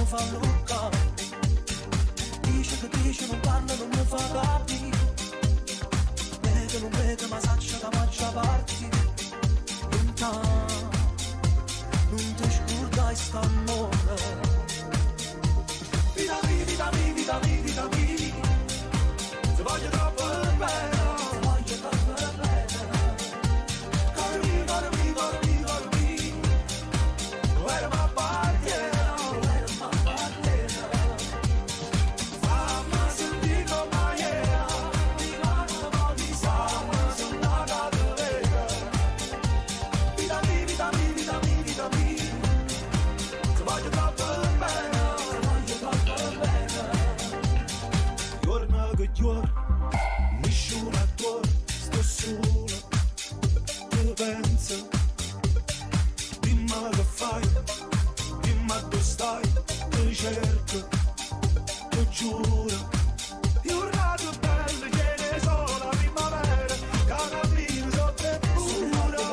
fa lucca. Dice che dice, non parla, non mi fa capire. Vede, non vede, ma saccia da mangia parti. Lontano, non ti scordai st'amore. Vita mia, vita mia, vita mia, vita mia. Ti voglio troppo bene, ti voglio troppo bene. Cuore mio, cuore mio, cuore mio, cuore mio. Tu eri ma appartiene, tu eri ma appartiene. Fammi sentire come era, mi manda un po' di sangue, sono nata di lega. Vita mia, vita mia, vita mia, vita mia. Ti voglio troppo bene, ti voglio troppo bene. Giorno che giorno, nessuno attorno, sto solo, ti penso. Dimmi che fai, dimmi dove stai, ti cerco, ti giuro. Giornate belle, che ne so, la primavera, cammino sotto e pura.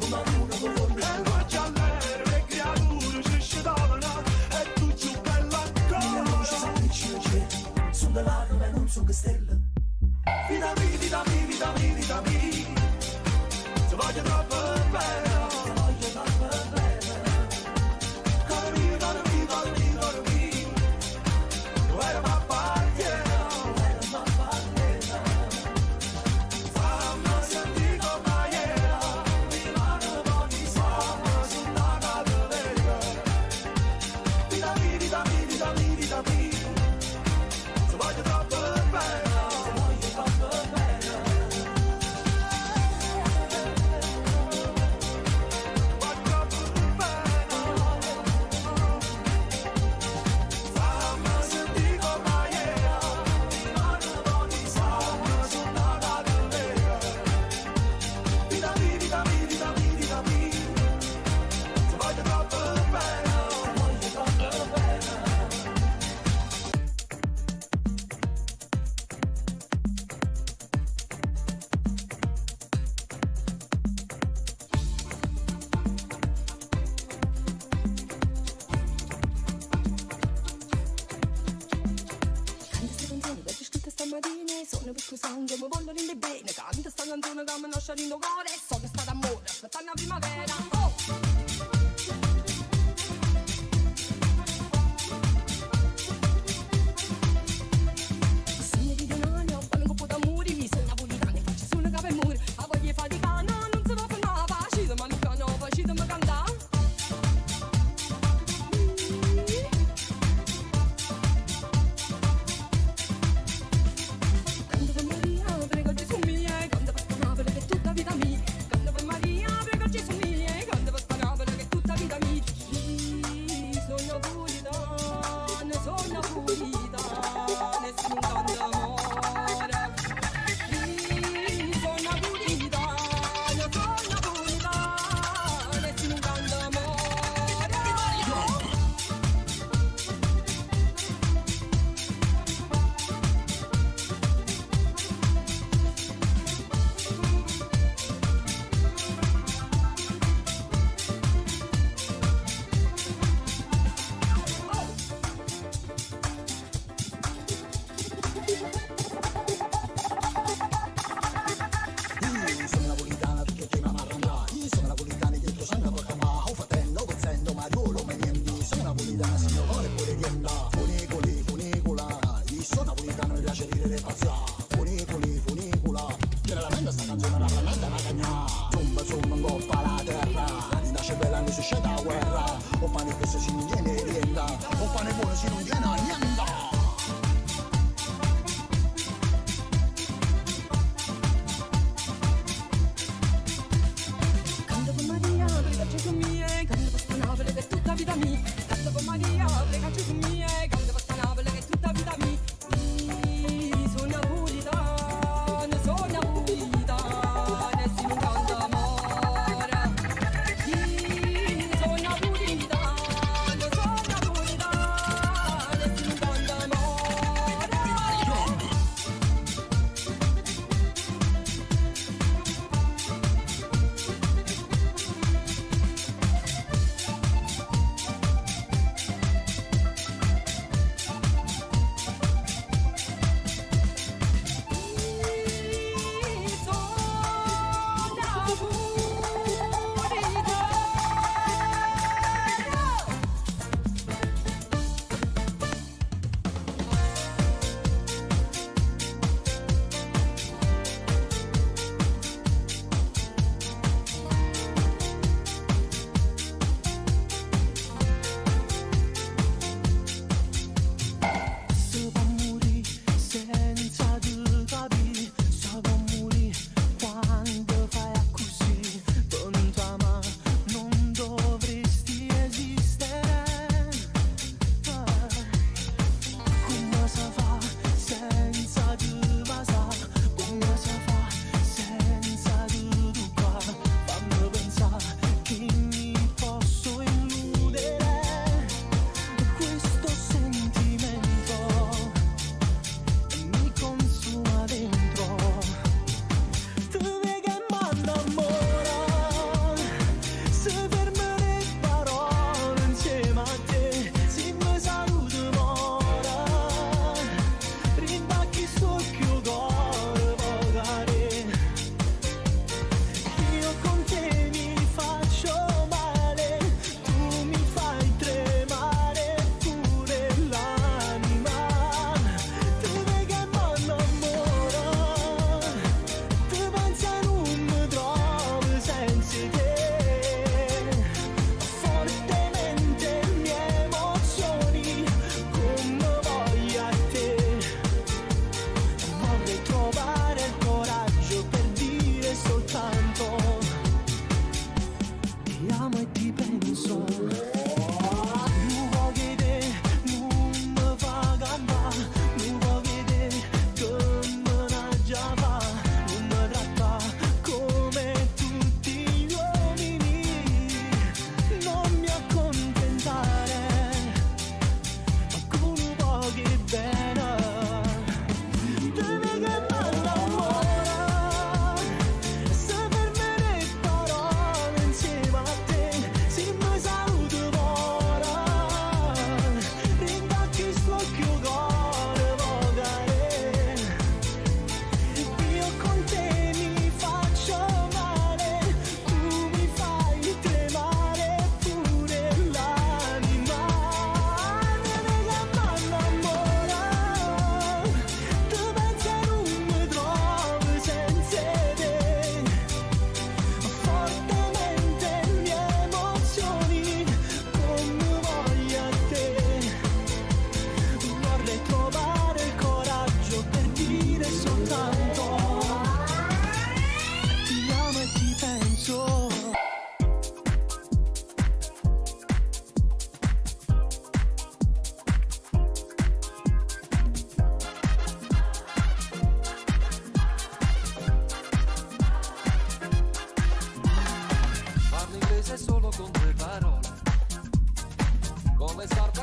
Una luna con me. E poi già l'era, le creature ci scendavano, e tu più bella ancora. Le luci s'appicciano, sono le lacrime, non sono che stelle. Vita mia, vita mia, vita mia, vita mia. Ti voglio troppo bene, ti voglio troppo bene. Cuore mio, cuore mio, cuore mio, cuore mio. Tu eri ma appartiene, tu eri ma appartiene. Fammi sentire come era, mi manda un po' di sangue, sono nata di lega. Vita mia, vita mia, vita mia, vita mia. Ti voglio troppo bene, ti voglio troppo bene. Sono per cui sangue, mi voglio rende bene. Canta sta canzone che mi lascia in cuore. So che sta d'amore, aspetta la primavera. Oh!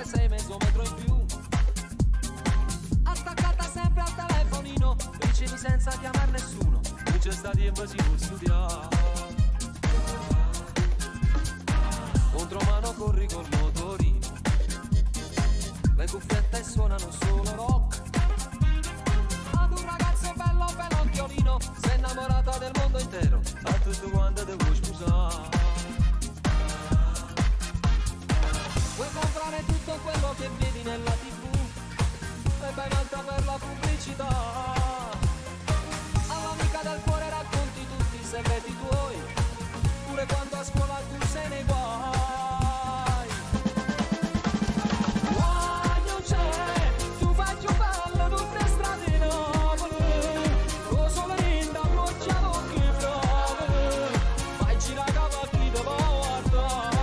sei mezzo metro in più, attaccata sempre al telefonino, ricevi senza chiamare nessuno, non c'è sta tempo si può studiare. Contromano corri col motorino, le cuffiette suonano solo rock. Ad un ragazzo bello bell'occhiolino, sei innamorata del mondo intero, a tutto quanto te vuoi scusare. Vuoi comprare tutto quello che vedi nella TV e vai in alta per la pubblicità. All'amica del cuore racconti tutti i segreti tuoi, pure quando a scuola tu sei nei guai. Guai non c'è, tu fai più bello tutte le strade di Napoli, con sole linda, bocciato che bravo, fai girare cavalli da guardare.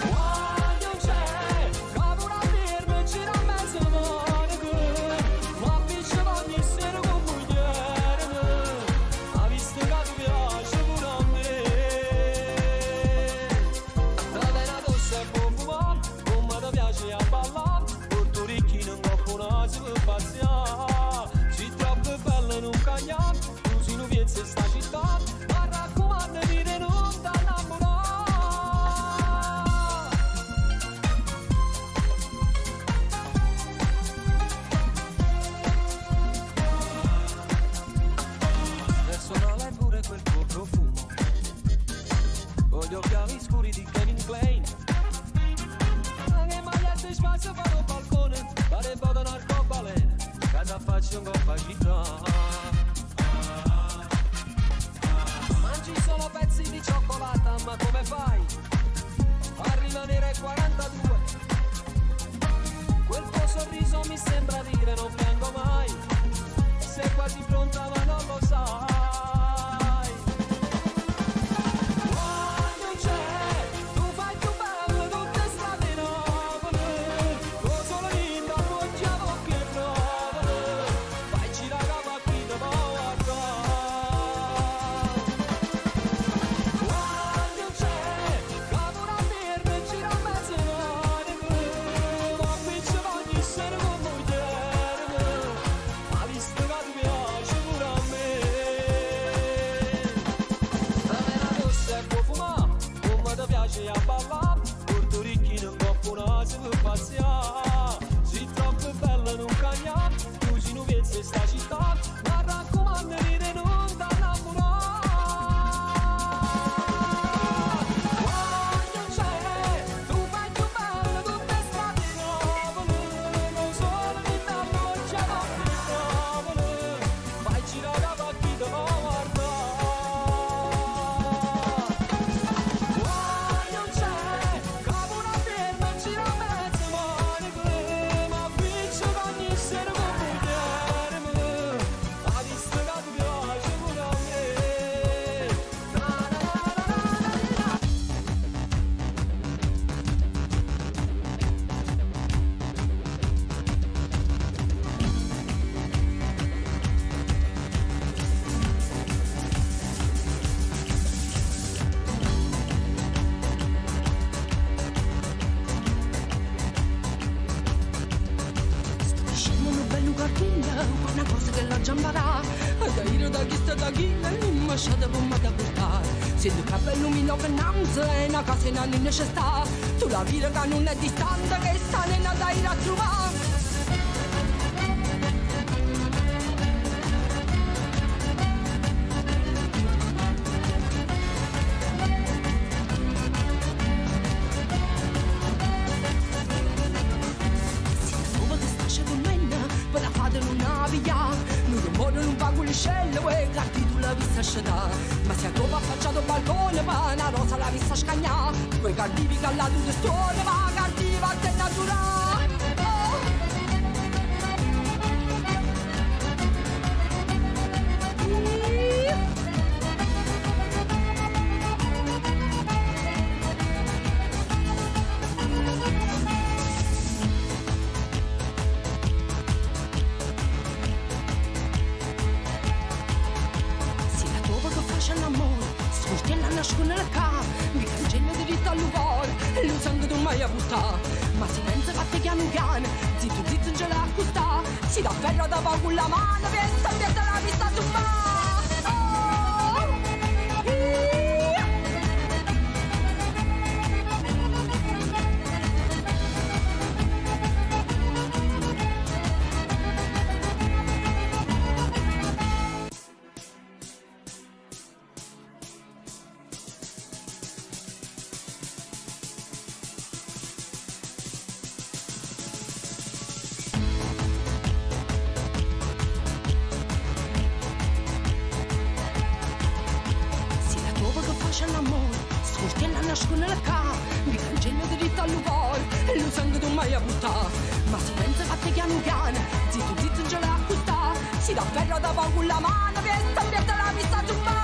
Guai non c'è, capura firme, gira a mezzo Monaco, ma bici ogni sera con mugliere, ha visto che ti piace pure a me. La vena addosso è buon fumare, come ti piace a ballare, porto ricchi non coppono si può passeare, sei troppo bella non cagliare, tu sei un viezzo in sta città, ma raccomandati di non t'annamorare. Personale pure quel tuo profumo, con gli occhiali scuri di Kevin Klein, anche magliette in spazio fanno balcone, pare vado un arcobaleno, casa faccio un coppa città. Mangi solo pezzi di cioccolata, ma come fai a rimanere ai 42? Quel tuo sorriso mi sembra dire non piango mai, sei quasi pronta ma non lo sai. Guai non c'è, tu fai più bello tutte le strade di Napoli, con sole linda, bocciato che bravo, fai girare cavalli da guardare. Guai non c'è, capura firme, gira a mezzo Monaco, ma bici ogni sera con mugliere, ha visto che ti piace pure a me. La vena addosso è buon fumare, come ti piace a ballare, porto ricchi non coppono si può passeare, sei troppo bella non cagliare, tu sei un viezzo in sta città, ma raccomandati di non t'annamorare. Guai non c'è, tu fai più bello tutte le strade di Napoli, non solo linda, bocciato che bravo, fai girare cavalli da guardare. Guai non c'è, capura firme, gira a mezzo Monaco, ma bici ogni sera con mugliere, ha visto che ti piace pure a me. Na na na na na na. Scemo un bello cartina, una cosa che la giambarà, da io da chi sta da chi, ma c'è da bomba da portare. Se il cappello mi lo venanza e una casa in anni necessità, tu la vita che non è distante, che sta nella da ir a trovare. Come che sta scegliendo per la fare una via, non muore non va con le scelle e carti tu la vista sceda, ma se a tua affacciato balcone ma una rosa la vista scagna, quei cattivi che alla tua storia ma cattiva te naturale. nascono la ca, mi cancello diritto all'uvore, l'usando mai a buttare. Ma si pensa fatte piano piano, zitto zitto non ce l'ha accusta. Si dà ferro da poco con la mano, che sta la vista su mano. Nascono la ca, mi cancello diritto all'uvol, e lo sangue non mai a buttare. Ma si pensa fatte piano piano, zitto zitto non ce l'ha accusta. Si dà ferro da poco con la mano, che sta la vista su mano.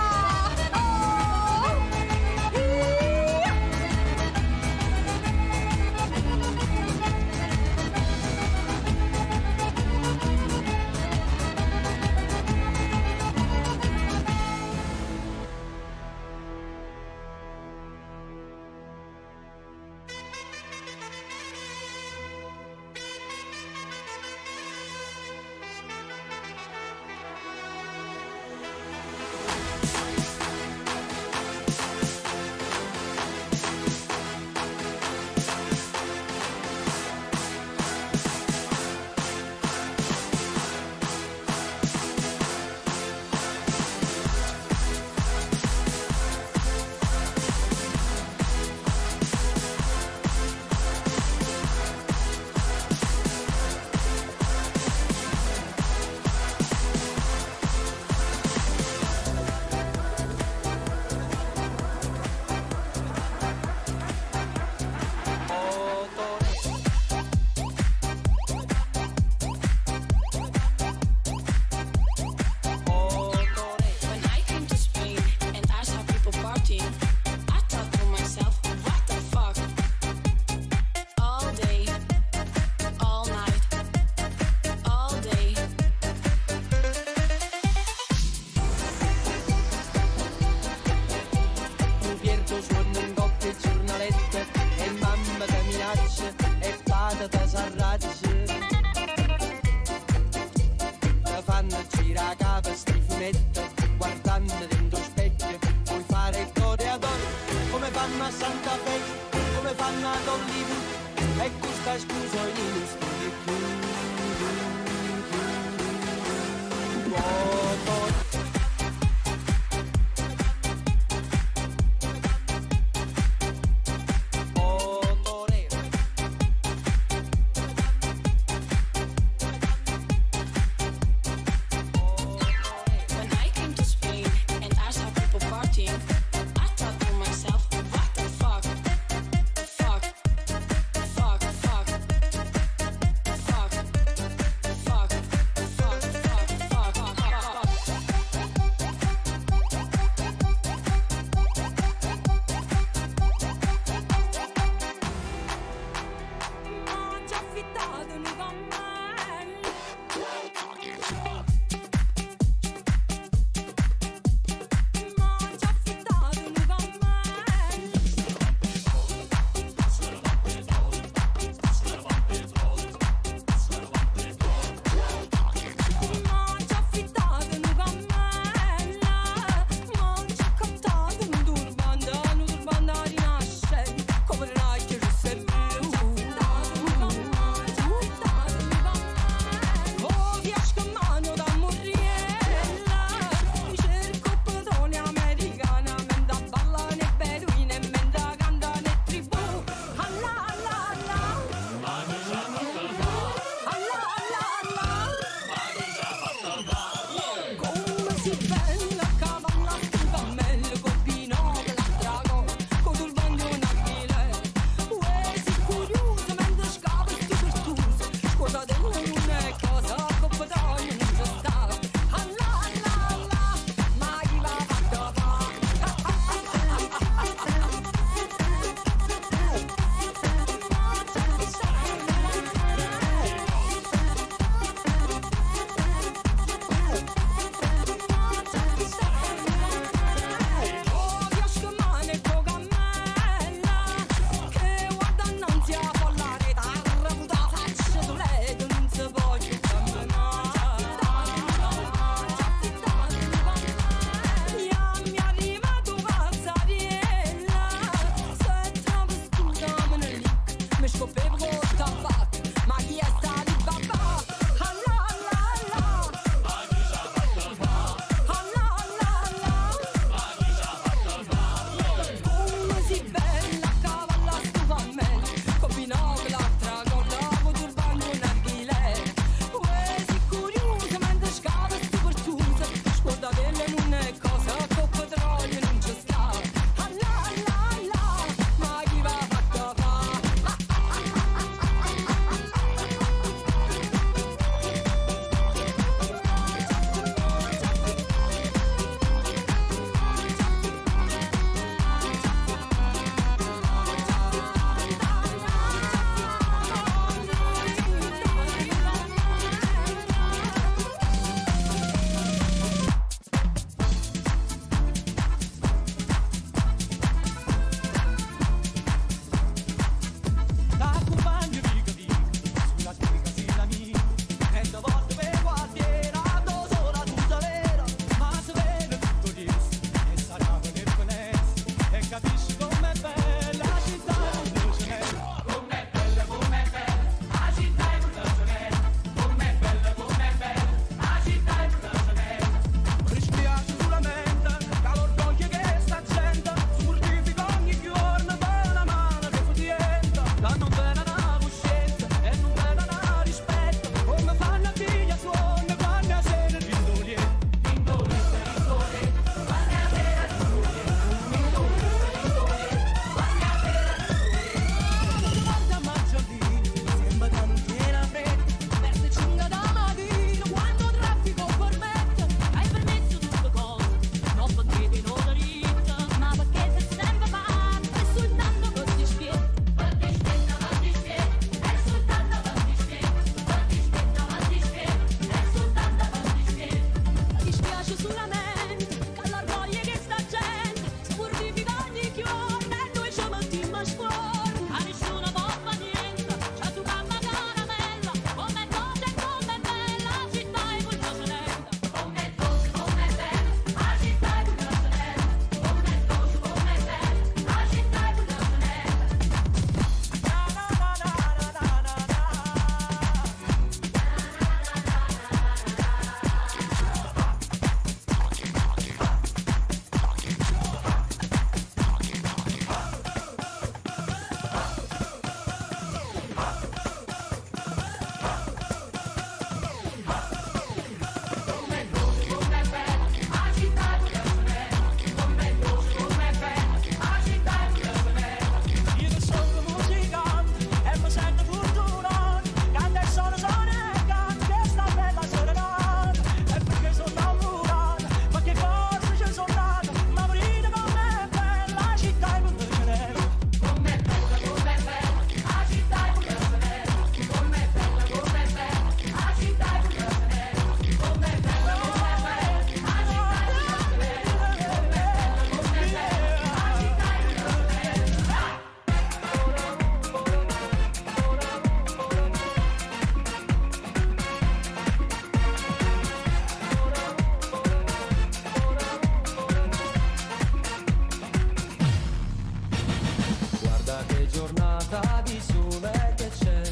che giornata di sole che c'è,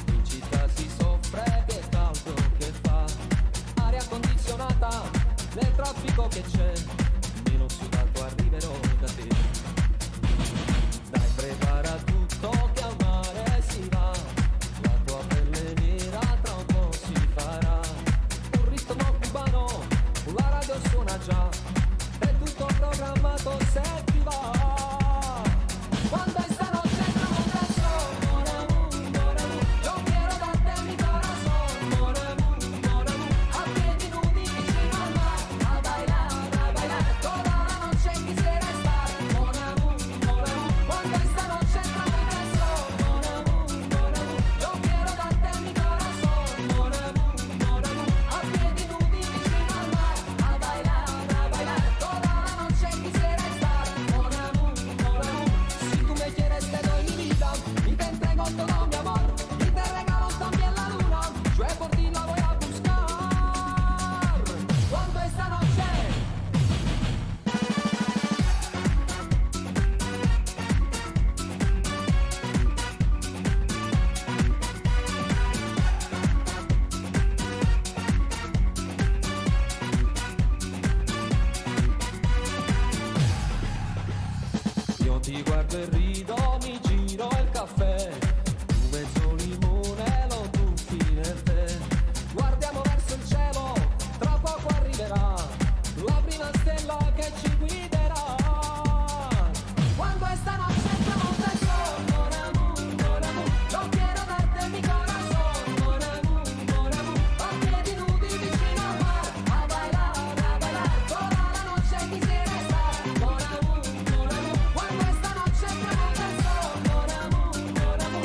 in città si soffre, che caldo che fa, aria condizionata nel traffico che c'è, meno sudato arriverò da te. Dai, prepara tutto che al mare si va, la tua pelle nera tra un po' si farà, un ritmo cubano, la radio suona già, è tutto programmato se ti va. Quando esta noche entramos en razón, mon amour, yo quiero darte mi corazón, mon amour, a piedi nudi vicino al mar, a bailar, toda la noche quisiera estar, mon amour, cuando esta noche entramos en razón, mon amour, yo quiero darte mi corazón, mon amour, a piedi nudi vicino al mar, a bailar, toda la noche quisiera estar, mon amour, si tú me quieres te doy mi vida y te entrego todo mi amor y te regalo también la luna, yo por ti la voy a buscar. Cuando esta noche io ti guardo e rido, mi giro il caffè, tu mezzo limone lo tuffi nel tè, guardiamo verso il cielo, tra poco arriverà la prima stella che ci guiderà. Quando esta noche entramos en sol, mon amour, yo quiero darte mi corazón, mon amour, a piedi nudi vicino al mar, a bailar, toda la noche quisiera estar, mon amour, cuando esta noche entramos en sol, mon amour,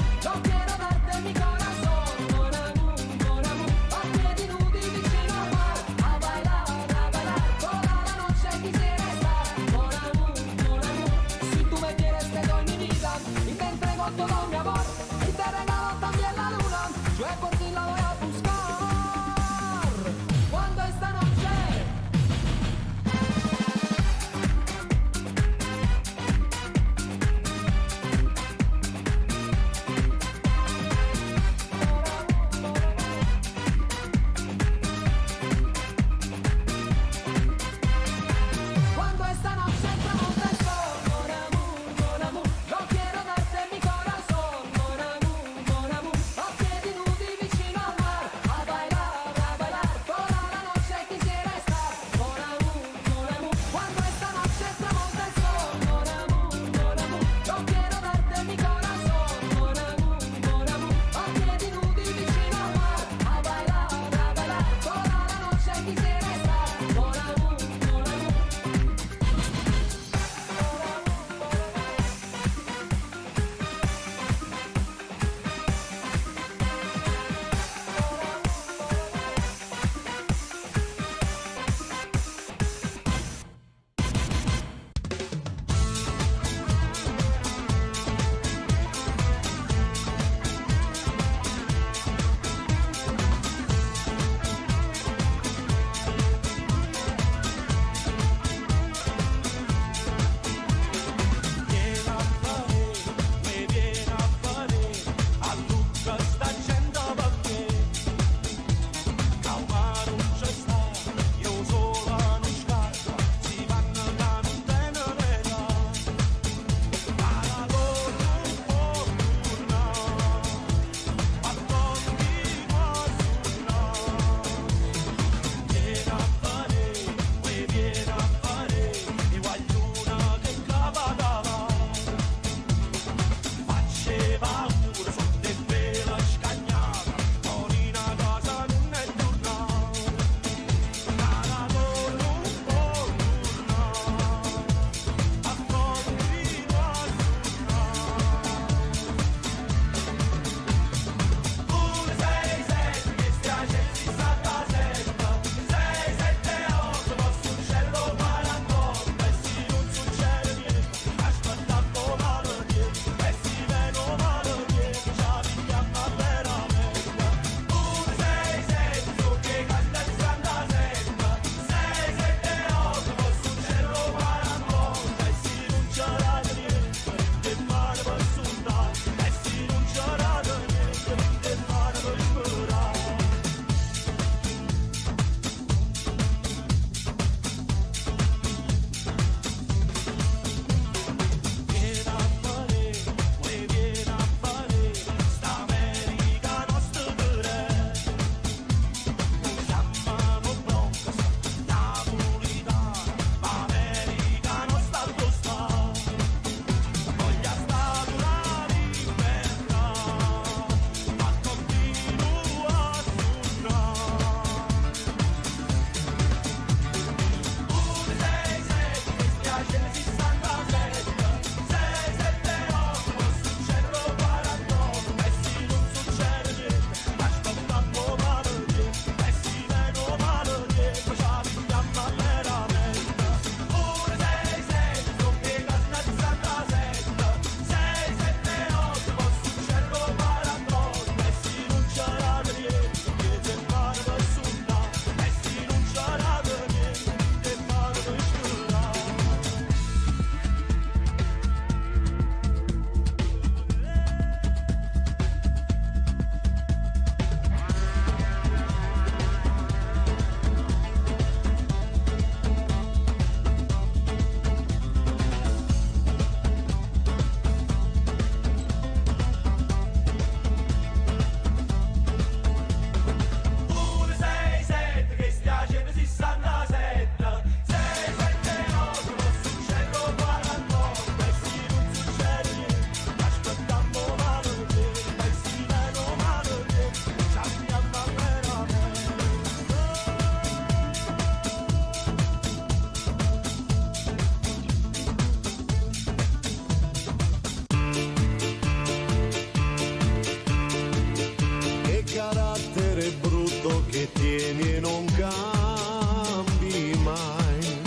quello che tieni e non cambi mai,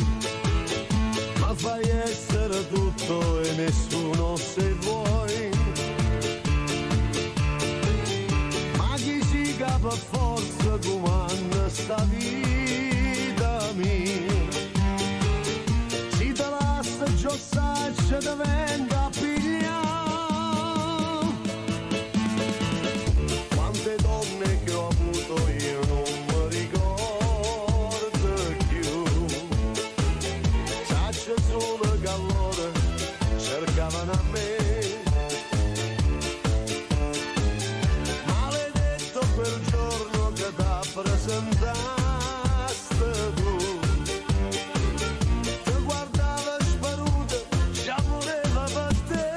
ma fai essere tutto e nessuno se vuoi. Ma chi si capa forza comanda sta vita mia, si te lascia giossaccia da venga a pigliare. Quante donne che ho avuto io non mi ricordo più, saccia solo che allora cercavano a me. Maledetto quel giorno che t'ha presentaste tu, ti guardava sparuta, già voleva per te.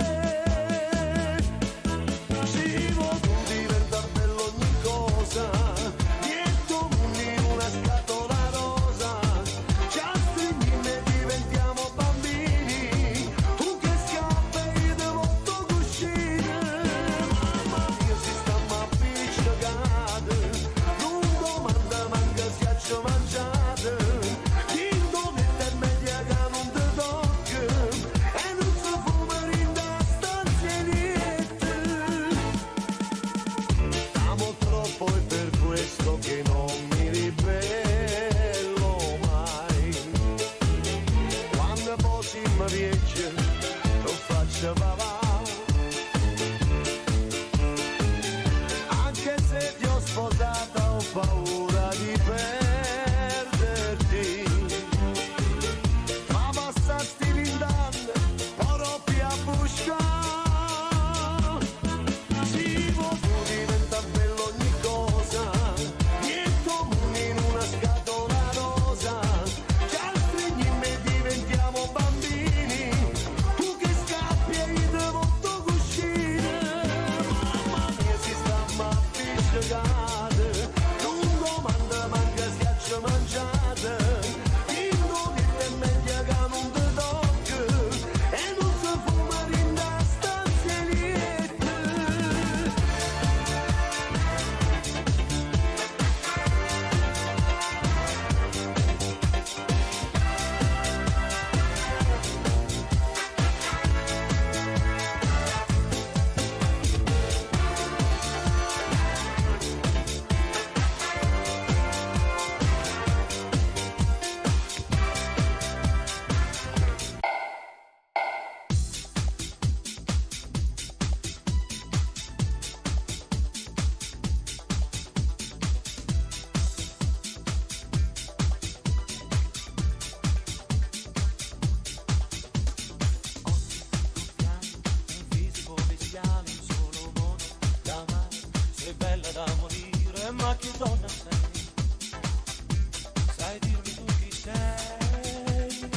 Si tu diventa bello ogni cosa, dietro in una scatola rosa, ci stringiamo e diventiamo bambini, tu che scappi e io te volto cuscine. Mamma mia si sta ma appicciacate, non domanda manca schiaccio mangiate, indovetta media che non ti tocca e non si fuma in da stanziette. Amo troppo e per questo che non mi ribello mai. Quando posi mi riesce lo faccio papà, anche se ti ho sposata ho paura di perderti. Ma passasti 20 anni, ora più a buscare. Si tu diventa bello ogni cosa, dietro in una scatola rosa, ci stringiamo e diventiamo bambini, tu che scappi e io te volto cuscine. Mamma mia si sta ma appicciacate, non domanda manca schiaccio mangiate, indovetta media che non ti tocca e non si fuma in da stanziette. Un fisico bestiale, un solo modo d'amare. Sei bella da morire, ma che donna sei? Sai dirmi tu chi sei?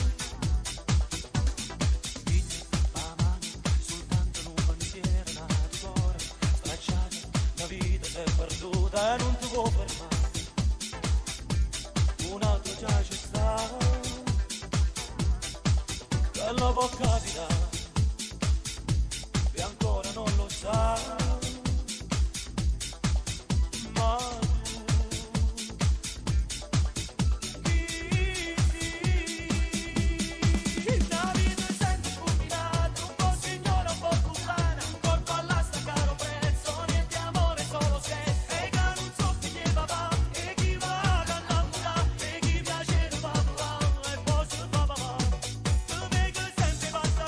Dici a mano, soltanto in un pensiero nato cuore, stracciata, la vita si è perduta e non ti può fermare. Un altro già ci sta, che lo può capitare, e ancora non lo sa. Ma tu chi sei? La vita è sempre fulminata, un po' signora, un po' puttana, un colpo all'asta caro prezzo, niente amore, solo se e che non so chi è papà e chi va a innamorare e chi piace il papà e poi il papà. Tu vedi che sempre basta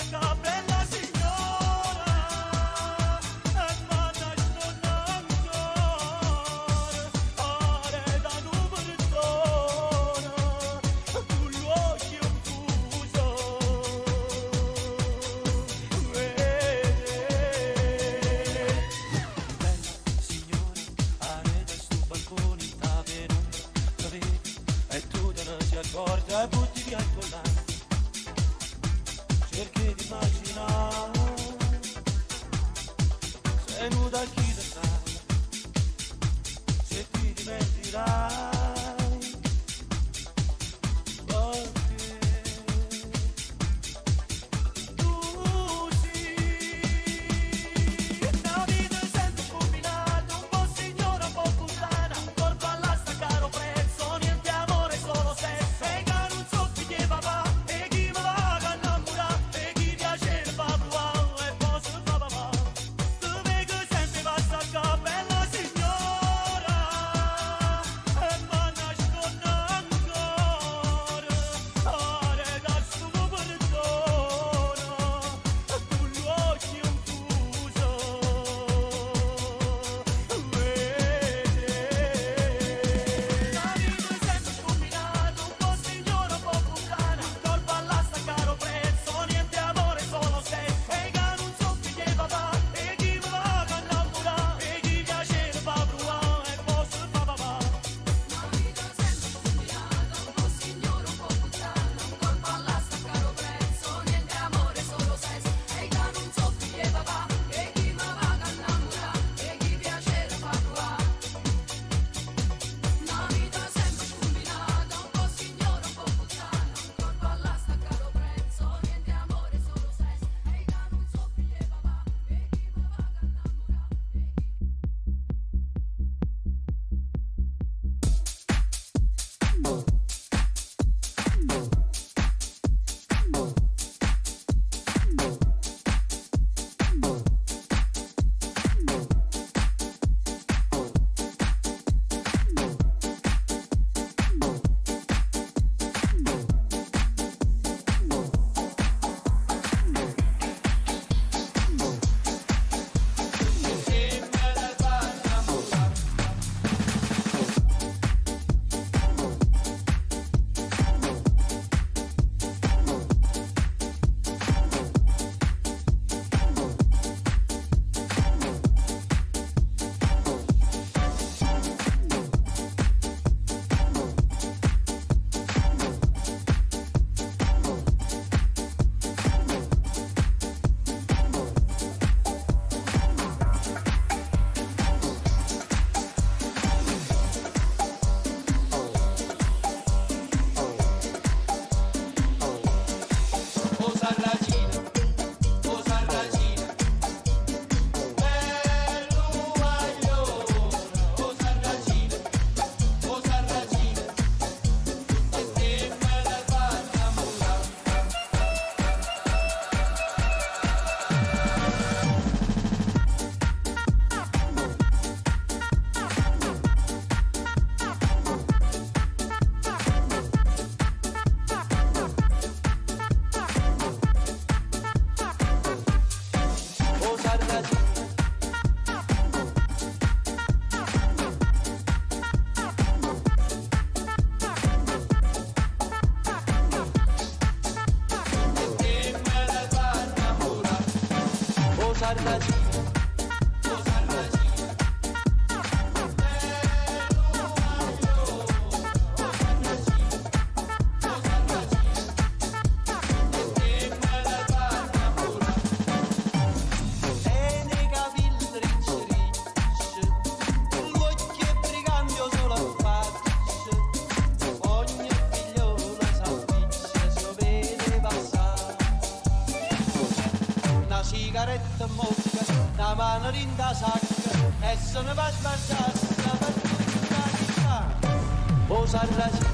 Sigaretta mosca, la mano in da sacca e se ne va a sbagliare la battuta di fa. O sarraci.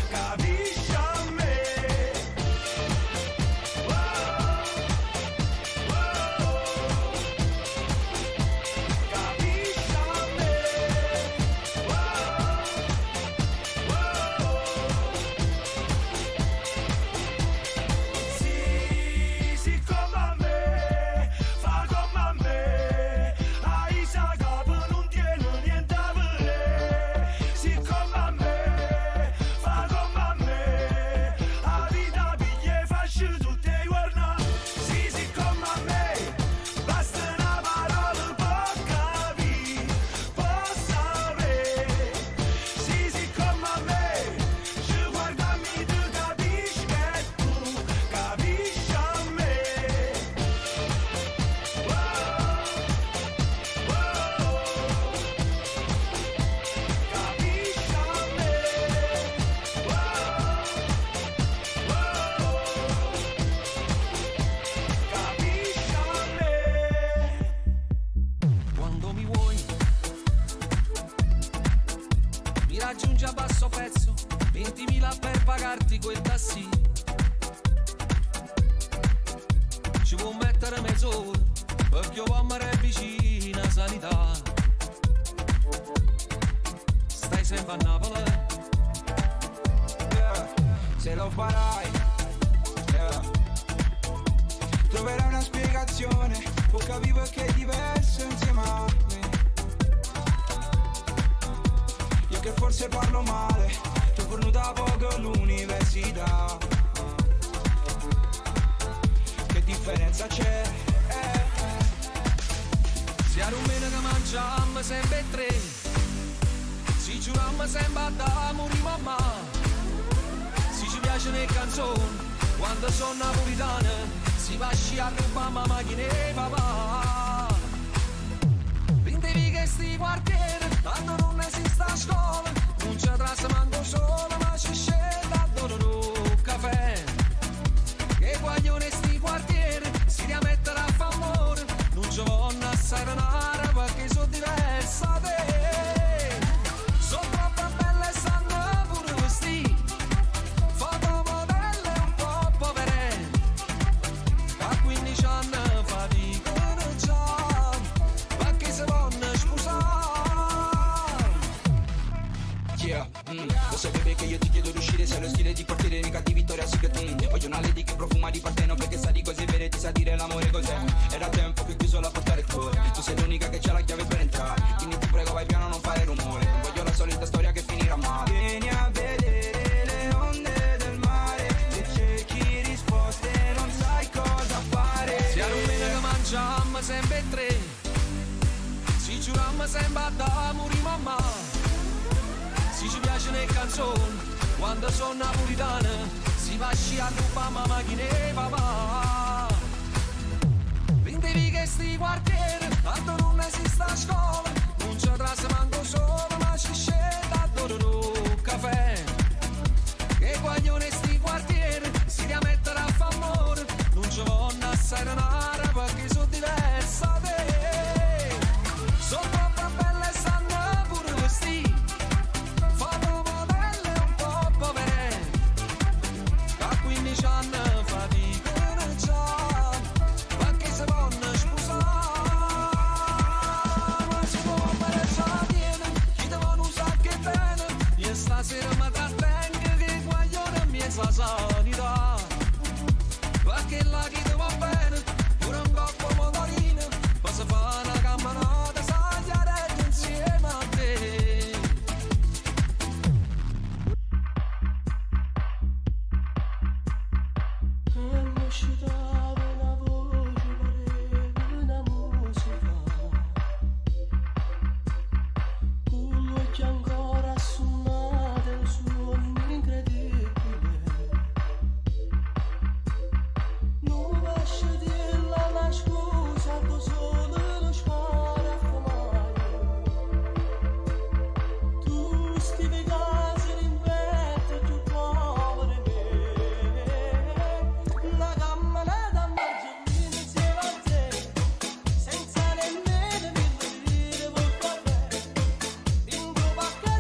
Capisci a raggiunge a basso prezzo 20.000 per pagarti quel tassì. Ci può mettere mezz'ora perché io voglio è vicina sanità. Stai sempre a Napoli, yeah, se lo farai, yeah, troverai una spiegazione, può capire perché è diverso insieme a me. Io che forse parlo male, ti ho fornuto da poco all'università. Che differenza c'è? sia rumeno che mangiamo sempre tre, si giuriamo sempre da morire mamma. Si ci piacciono le canzoni, quando sono napolitana, si va a sciare mamma macchina e papà. Vintevi che sti quartieri, tanto non esiste a scuola, non c'è traccia manco solo, ma ci scende a dorare un caffè. Che guaglione sti quartieri, si rimettere a fa amore, non ci vanno a serenare perché sono diversa da te. Sono troppo belle e sanno pure vestiti, fotomodelle un po' povere, a 15 anni faticano già, perché si vanno sposare. Yeah, lo sapevi che io ti chiedo di uscire, sei lo stile di quartiere nei cattivi Victoria's Secret. Voglio una lady che profuma di parteno, perché sa di cose vere, ti sa dire l'amore cos'è. Era tempo che qui solo a portare il cuore, tu sei l'unica che c'ha la chiave per entrare, quindi ti prego vai piano, non fare rumore, non voglio la solita storia che finirà male. Vieni a vedere le onde del mare, se cerchi risposte non sai cosa fare. Sia rumeno che mangiamo sempre tre, si giuriamo sempre da morire mamma. Si ci piacciono le canzoni, quando sono napolitana, si va a sciare mamma macchina e papà. Vintevi che sti quartieri, tanto non esiste a scuola, non c'è traccia manco solo, ma ci scende a dorare un caffè. Che guaglione sti quartieri, si rimettere a fa amore, non ci vanno a serenare perché sono diversa da te. Sono troppo belle e sanno pure vestiti, fotomodelle un po' povere, a 15 anni faticano già, perché si vanno sposare. Ma si può fare già tiene, chi devono usare che bene, io stasera mi trattengo che guaglione mi è la sanità, perché la chi ti va bene, pure un coppo motorino, poi si fa una camminata, sagliare insieme a te. Una voce pareva una musica, un occhio ancora suonato il suono incredibile. Non lascia dirla la scusa, tu solo lo spara a fumare. Tu stivi casi in petto, tu povero me. La camminata a margine insieme a te, senza nemmeno dire vuol fare. Vinco perché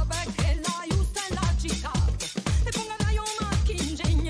Perché la giusta è la città e ponga io macchine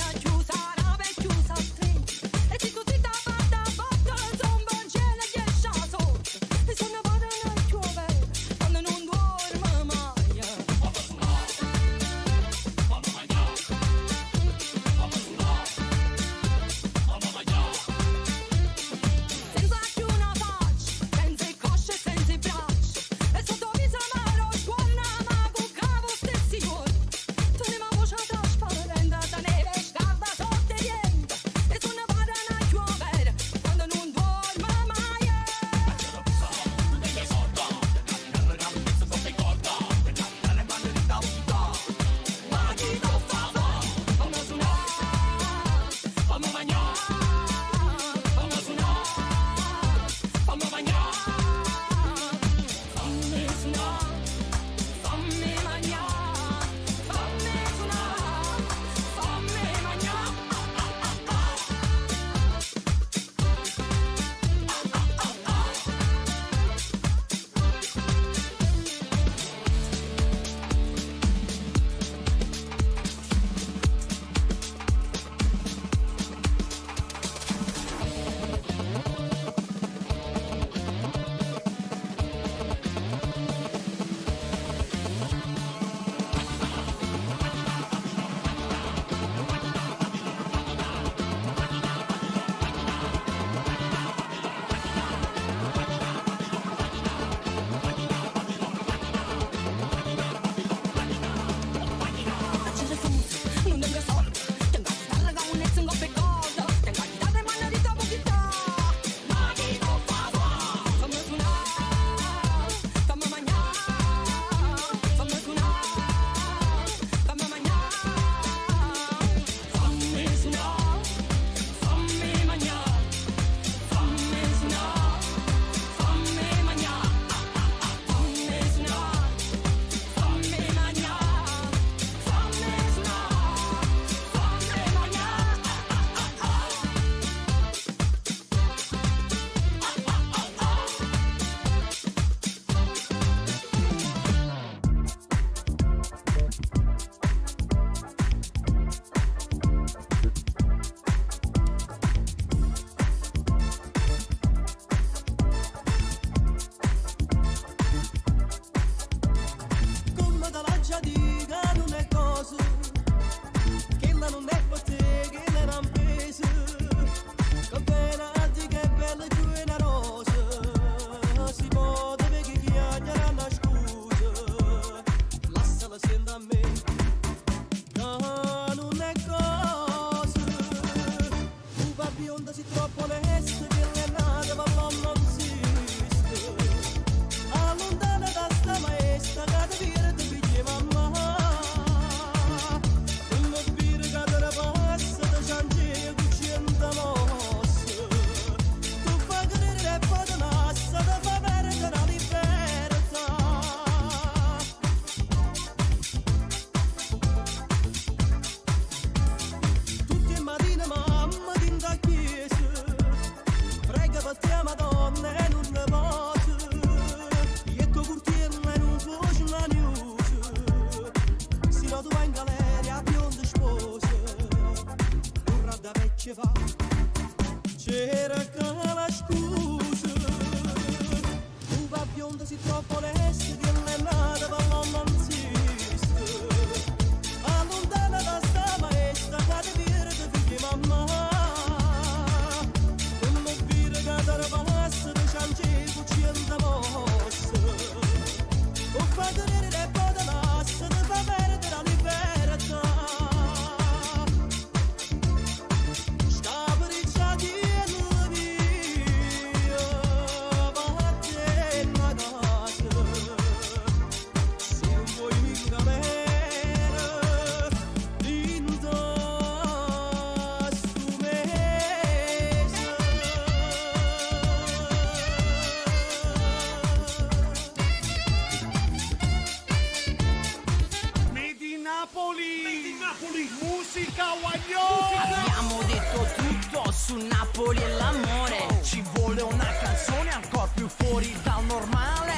Napoli, musica Waglio! Abbiamo detto tutto su Napoli e l'amore. Ci vuole una canzone ancora più fuori dal normale.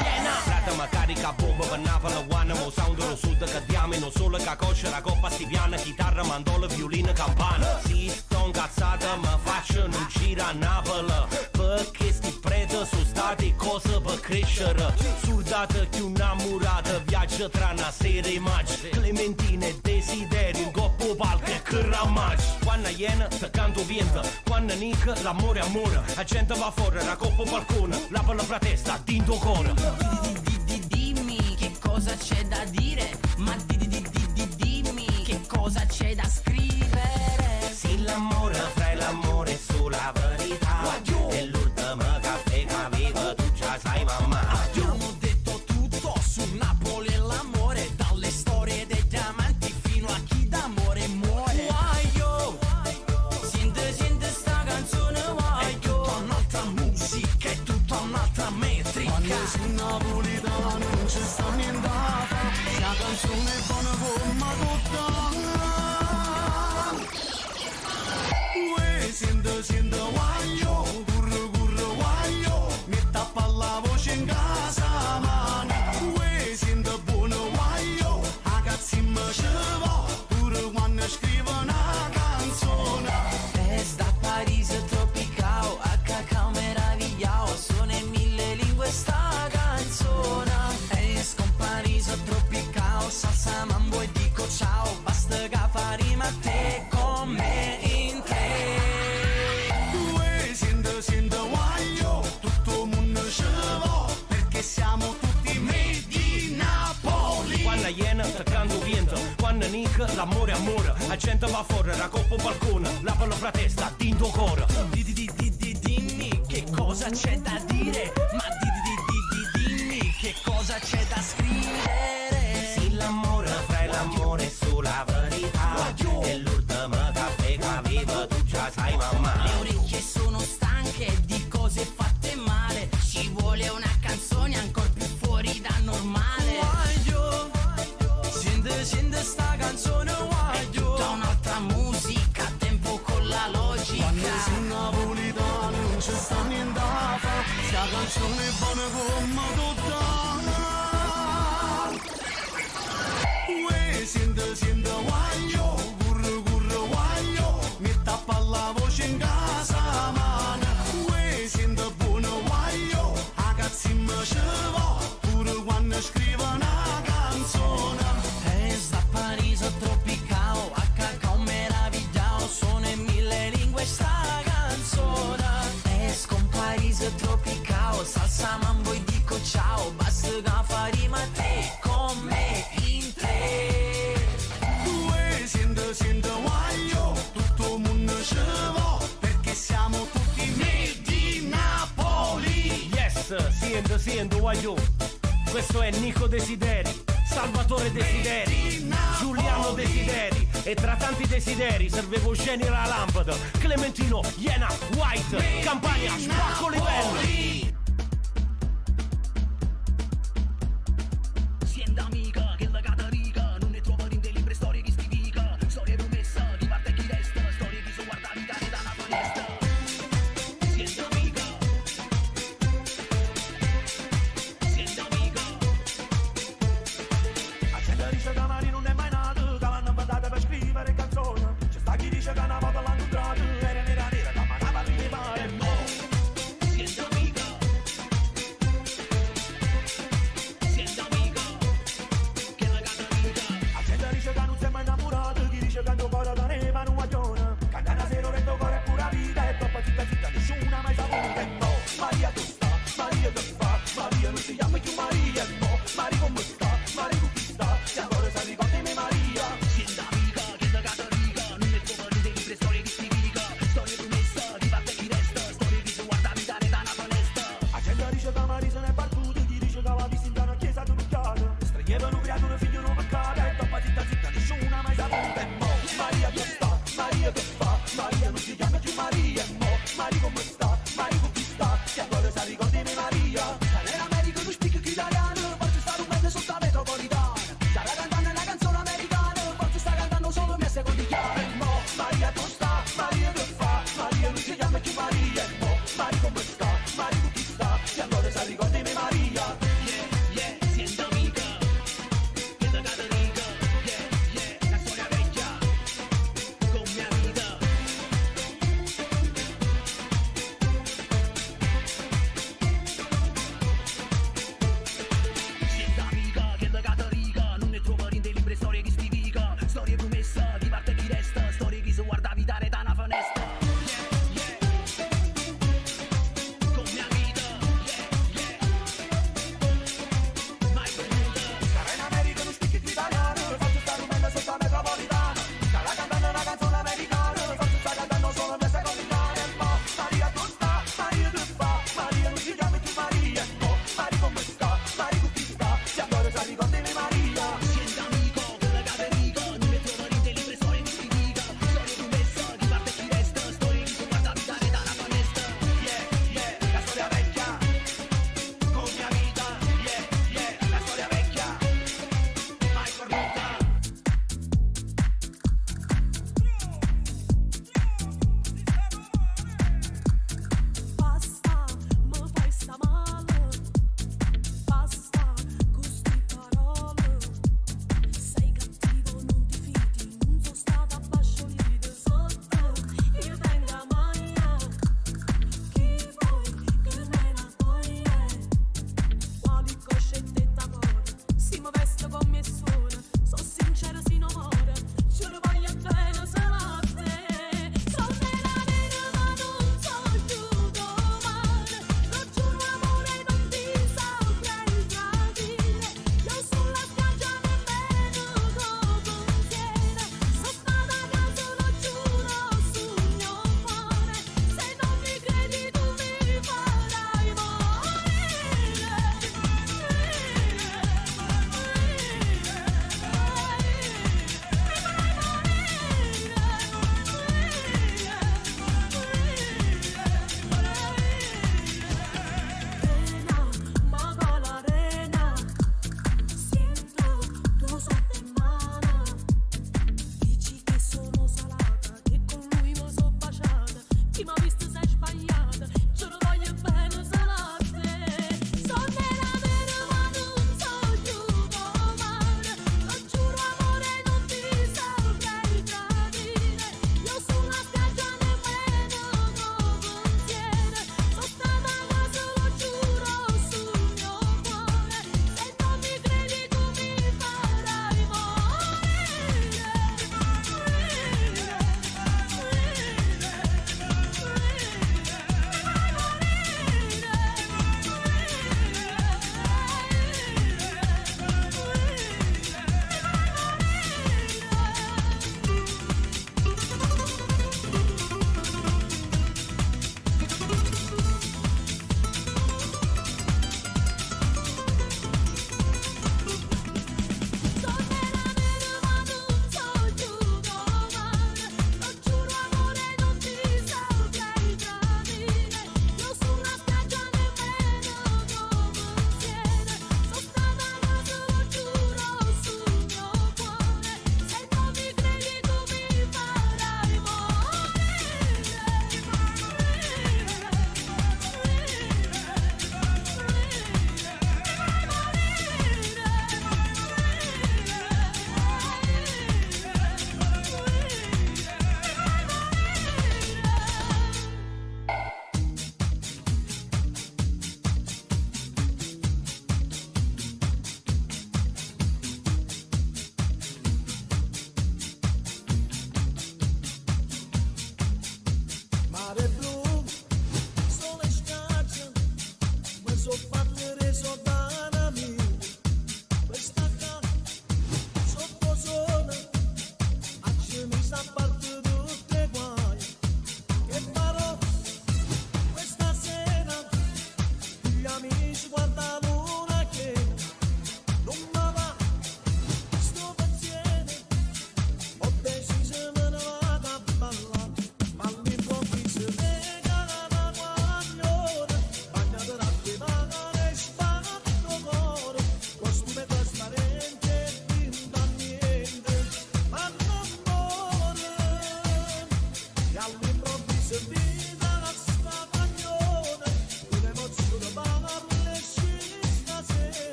Frate ma carica bomba per Napoli, one mo sound lo sud che diamo non solo che cosce la coppa stiviana, chitarra, mandola, violino, campana. Si sto incazzata ma faccio non gira a Napoli, perché sti preti sono stati cose per crescere. Soldata più innamorata, viaggia tra una sera e maggio, Clementina e Desiderio, in coppo palco e che ramaggi. Quando iena te canto vento, quando nica l'amore amore, la gente va fuori, la coppa balcone, la palla fra testa, dinto cuore. Dimmi che cosa c'è da dire, ma dimmi che cosa c'è da scrivere. Sì, l'amore fra l'amore sulla verità, è l'ultimo caffè che avevo, tu già sai mamma. Abbiamo detto tutto su Napoli e l'amore, dalle storie dei diamanti fino a chi d'amore muore. Waglio, sente sta canzone Waglio, è tutta un'altra musica, è tutta un'altra metrica. Quando sei napolitano non c'è sta niente a fare, la canzone è buona come tutta. Uè, sente Waglio, curro Waglio, mi tappa la voce in casa mani. Uè, sente buono Waglio, ragazzi mi ci va, pure quando scrivo una canzone. Es da Parigi tropical, a cacao meravigliao, sono in mille lingue sta canzone. Es con Parigi tropical, salsa mambo e dico ciao, basta che faremo a te con me in tre. Uè, sente Waglio, tutto il mondo ci va, perché siamo tutti medi Napoli. Quando iena te canto vento, quando nica l'amore amore, la gente va fuori, la coppa balcone, la palla fra testa, dinto cuore. Dimmi che cosa c'è da dire, ma dimmi che cosa c'è da scrivere. Sì, l'amore fra l'amore sulla verità, è l'ultimo caffè che avevo, tu già sai mamma. Le orecchie sono stanche di cose fatte male, ci vuole una canzone ancora più fuori da normale. Waglio, scende sta canzone Waglio, è tutta un'altra musica, a tempo con la logica. Quando sei napolitano non c'è sta niente a fare, sta canzone è buona come tutta. Uè, sente Waglio, curro Waglio, mi tappa la voce in casa mani. Uè, sente buono Waglio, ragazzi mi ci va, pure quando scrivo una canzone. Es da Parigi tropical, a cacao meravigliao, sono in mille lingue sta canzone. Es con Parigi tropical, salsa mambo e dico ciao, basta che faremo a te con me in tre. Uè, sente Waglio, tutto il mondo ci va, perché siamo tutti medi Napoli. Yes, siendo Waglio. Questo è Nico Desideri, Salvatore Desideri, Giuliano Desideri, e tra tanti desideri servevo General Lampada, Clementino, Iena, White, Campania, spacco livello. Siendo amica che la catarica, non ne trovo in dei libri storie di stivica, storie promessa, di parte chi resta, storie di su guarda vita da una foresta. Siendo amica, A gente dice che Mari non è mai nato, che l'hanno inventata per scrivere canzoni. C'è sta chi dice che una volta l'hanno incontrato, era nera, che manava a rimane no. siendo amica,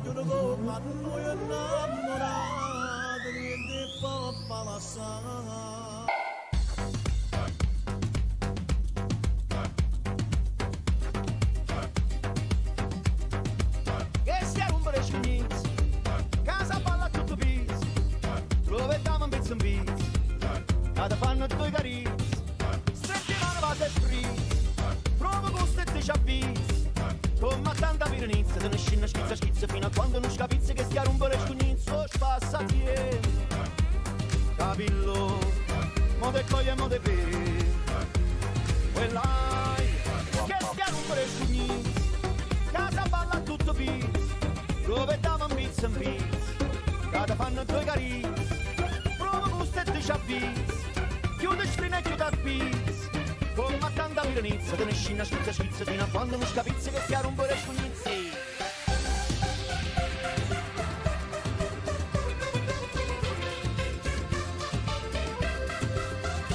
vogliono come a noi innamorati niente può passare. Che si rompere scignizzi, casa balla tutto pizzo, lo vediamo in pezzo in pizzo, cada fanno due carizi, stretti mano va se sprizzi, provo gusto e te ci avvisi, come tanta pirenizia, te ne scina schizza fino a quando non scapizzi che stia rompere scignizzo, spassa tempo, capillo, mo te coglie e mo te vedi, quella che stia rompere scignizzo, casa balla tutto pizzo, dove dava un pizzo in pizzo, cada fanno due carizi, prova gusto e te ci avvisi, chiude strina e chiude a pizzo, come a tanta pirenizia, te ne scina schizza fino a quando non scapizzi che stia rompere scignizzi.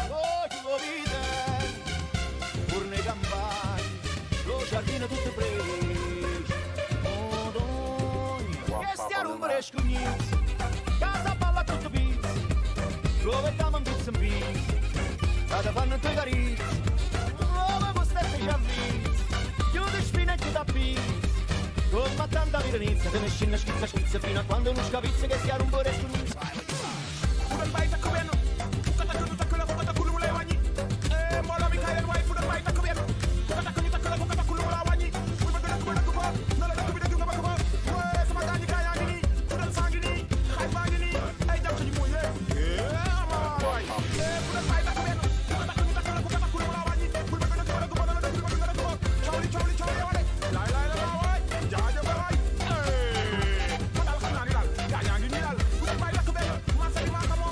Oh, chi lo vide, pur nei campagni, lo giardino tutto preso, che stia rompere scignizzi, casa balla tutto pizzo, lo vediamo in pizzo in pizzo, cada fanno due carizi, come costette ci avvisi, chiude spina e chiude a pizzo, come a tanta pirenizia, te ne scina schizza fino a quando non scapizzi che stia rompere scignizzi. Fudan baita kubeno, kata kudu takula kata kulu mulai wanyi, mola mikael wai fudan baita kubeno, kata kudu takula kata kulu mulai wanyi, fudan baita kubeno, nala kubida juga bakuba, sama tani kaya gini, fudan sangini, hai bangini, ai jam sini moye, boy, fudan baita kubeno, kata kudu takula kata kulu mulai wanyi, fudan baita kubeno, nala kubida juga, chawli wale, lai wai, jaja wai, padahal kan nani lal, kaya gini lal, fudan baita kubeno, masa di makamu.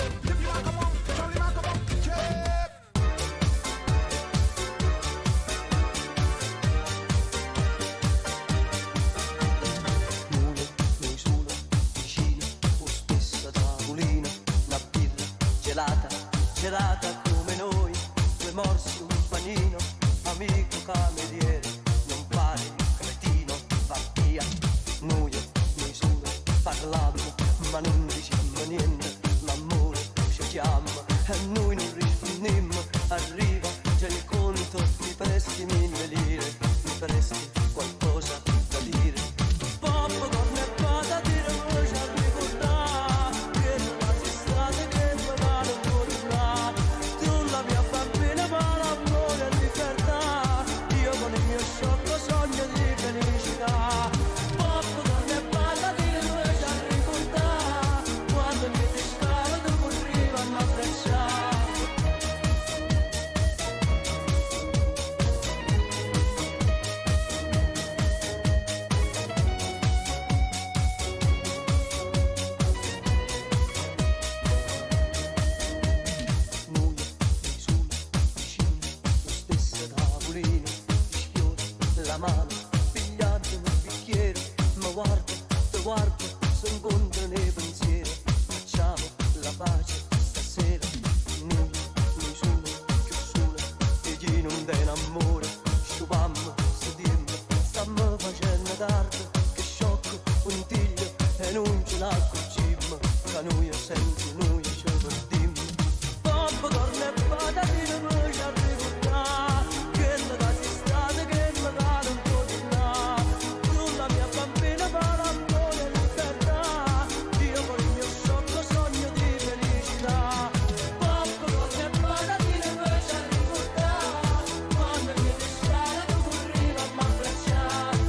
Gelata come noi, due morsi, un panino, amico cameriere, non pare cretino, va via, noi solo parlammo, ma non diciamo niente, l'amore ci chiama e noi non rispondemmo, arriva già il conto, mi presti 1000 lire, mi presti qualcosa da dire. Popcorn e patatine, noi ci ricordare, che non la si strada che magari la mia bambina ma l'amore e libertà, io con il mio sciocco sogno di felicità. Popcorn e patatine noi ci ricordare, quando mi pescava tu corriva a abbracciare. La mano, pigliando un bicchiere, ma guardo, se incontrano i pensieri, facciamo la pace stasera, noi solo, più solo, e chi non te l'amore, stupammo, sediamo, stiamo facendo tardi, che sciocco, puntiglio, e non ce la cucimmo, che noi senza noi ci perdiamo. Popcorn e patatine noi ci ricordare, che la si strada che magari un po' di là, tu la mia bambina fa l'amore e libertà, io con il mio sciocco sogno di felicità. Popcorn e patatine noi ci ricordare, quando mi pescava tu corriva a m'abbracciare.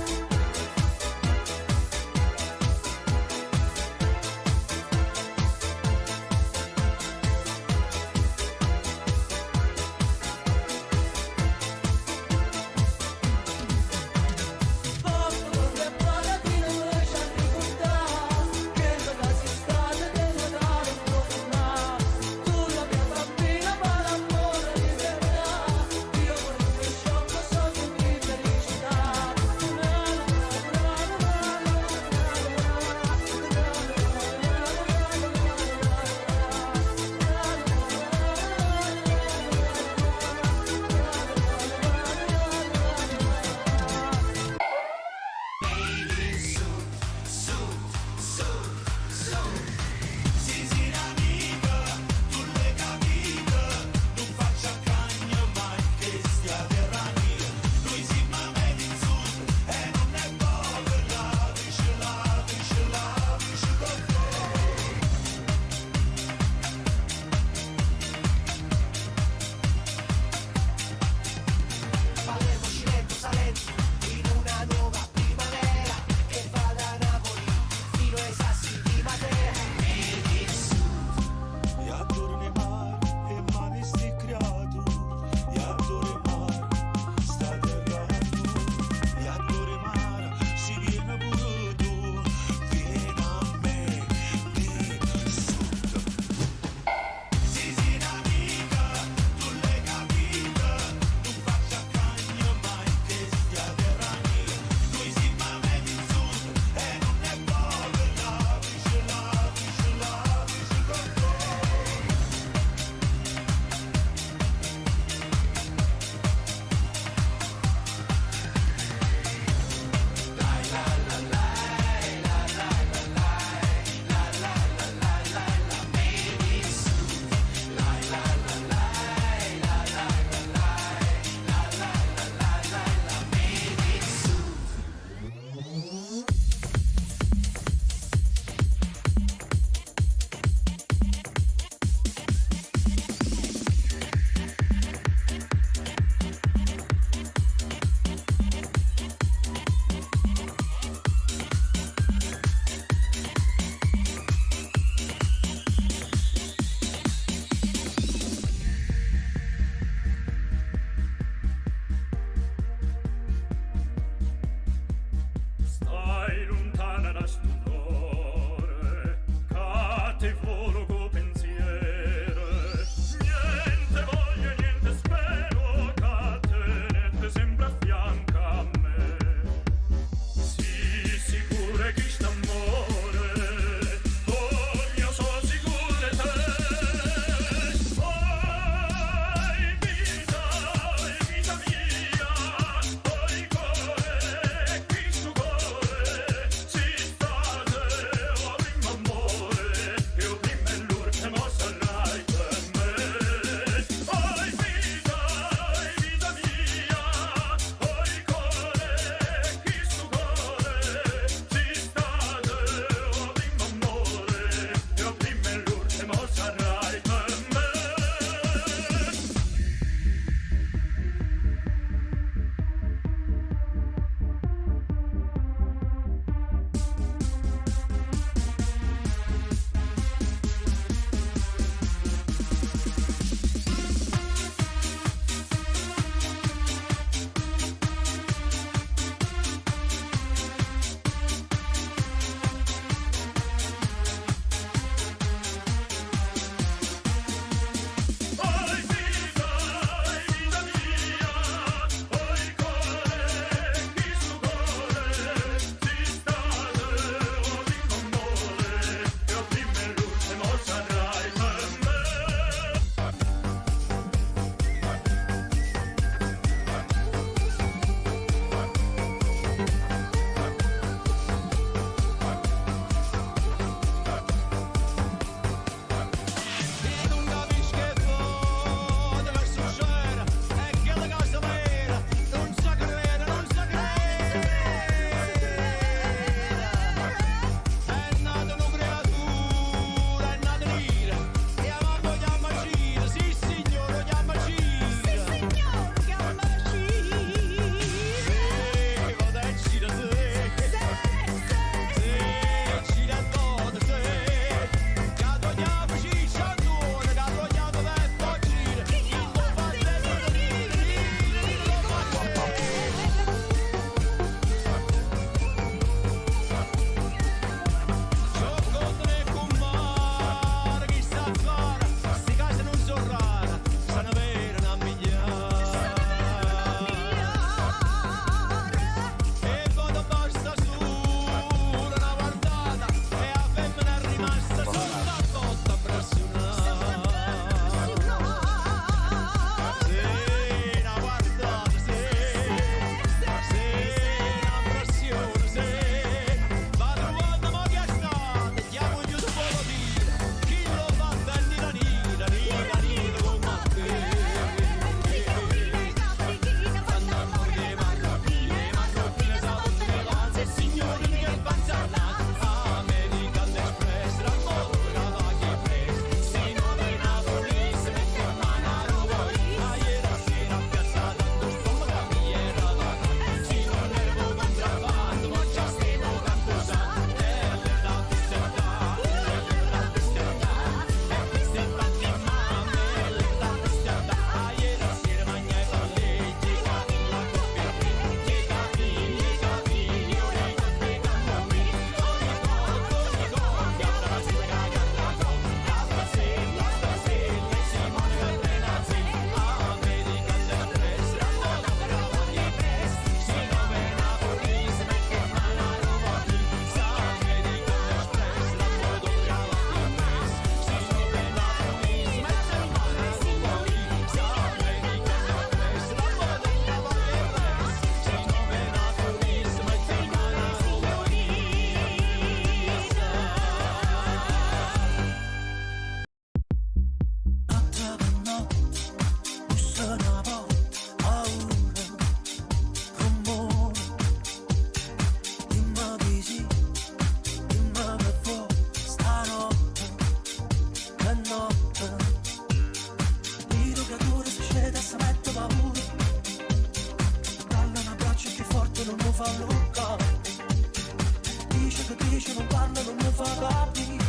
voce non parla, non mi fa capire.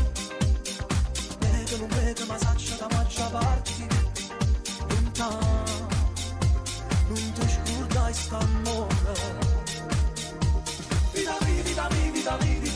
Non vede ma saccia da marcia parti. Lontano, non ti scordai sta amore. Vita, vita, vita, vita, vita.